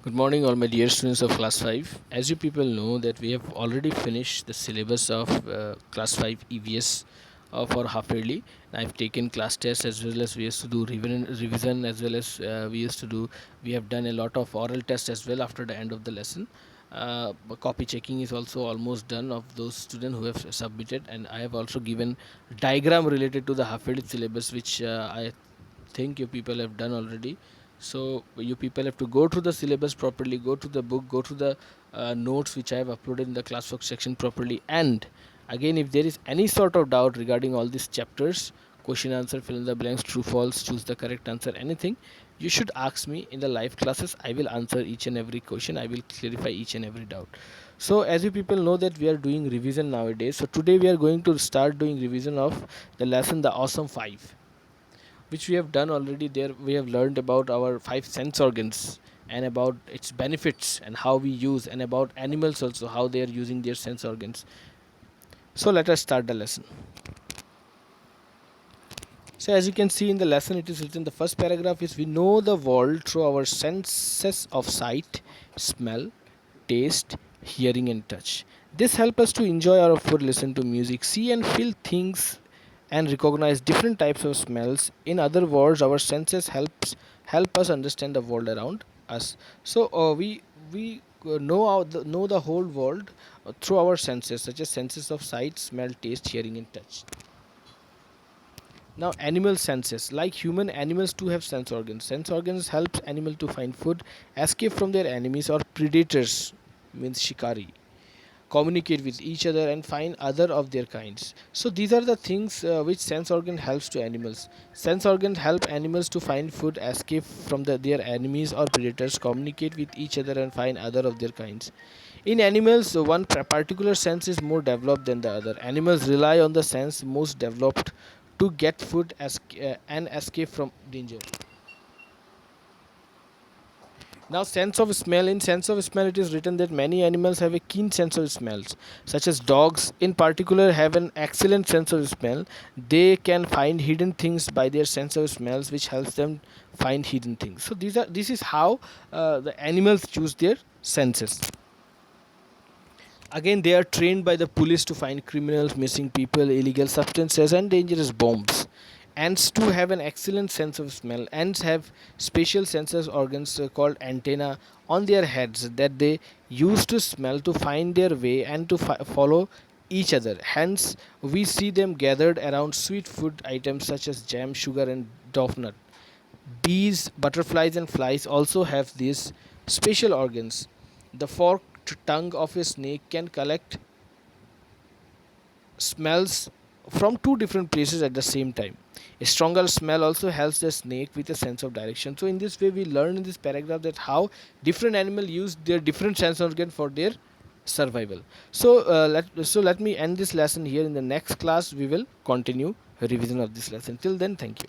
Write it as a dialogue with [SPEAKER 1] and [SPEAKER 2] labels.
[SPEAKER 1] Good morning, all my dear students of class 5. As you people know that we have already finished the syllabus of class 5 EVS for half yearly. I've taken class tests as well as we used to do revision as well as we have done a lot of oral tests as well after the end of the lesson. But copy checking is also almost done of those students who have submitted, and I have also given diagram related to the half yearly syllabus, which I think you people have done already. So you people have to go through the syllabus properly, go to the book, go to the notes which I have uploaded in the classwork section properly. And again, if there is any sort of doubt regarding all these chapters, question answer, fill in the blanks, true false, choose the correct answer, anything, you should ask me in the live classes. I will answer each and every question, I will clarify each and every doubt. So as you people know that we are doing revision nowadays, so today we are going to start doing revision of the lesson the awesome 5, which we have done already. There we have learned about our 5 sense organs and about its benefits and how we use, and about animals also, how they are using their sense organs. So let us start the lesson. So as you can see in the lesson, it is written, the first paragraph is, we know the world through our senses of sight, smell, taste, hearing and touch. This helps us to enjoy our food, listen to music, see and feel things, and recognize different types of smells. In other words, our senses help us understand the world around us. So we know the whole world through our senses, such as senses of sight, smell, taste, hearing and touch. Now animal senses, like human, animals too have sense organs. Sense organs helps animal to find food, escape from their enemies or predators, means shikari, communicate with each other and find other of their kinds. So these are the things which sense organ helps to animals. Sense organs help animals to find food, escape from their enemies or predators, communicate with each other and find other of their kinds. In animals, one particular sense is more developed than the other. Animals rely on the sense most developed to get food and escape from danger. Now, sense of smell. In sense of smell, it is written that many animals have a keen sense of smells, such as dogs, in particular, have an excellent sense of smell. They can find hidden things by their sense of smells, which helps them find hidden things. So, this is how the animals choose their senses. Again, they are trained by the police to find criminals, missing people, illegal substances, and dangerous bombs. Ants too have an excellent sense of smell. Ants have special senses organs called antenna on their heads that they use to smell, to find their way, and to follow each other. Hence, we see them gathered around sweet food items such as jam, sugar, and dough nut. Bees, butterflies, and flies also have these special organs. The forked tongue of a snake can collect smells from two different places at the same time. A stronger smell also helps the snake with a sense of direction. So in this way, we learn in this paragraph that how different animals use their different sense organ for their survival. So let me end this lesson here. In the next class, we will continue revision of this lesson. Till then, thank you.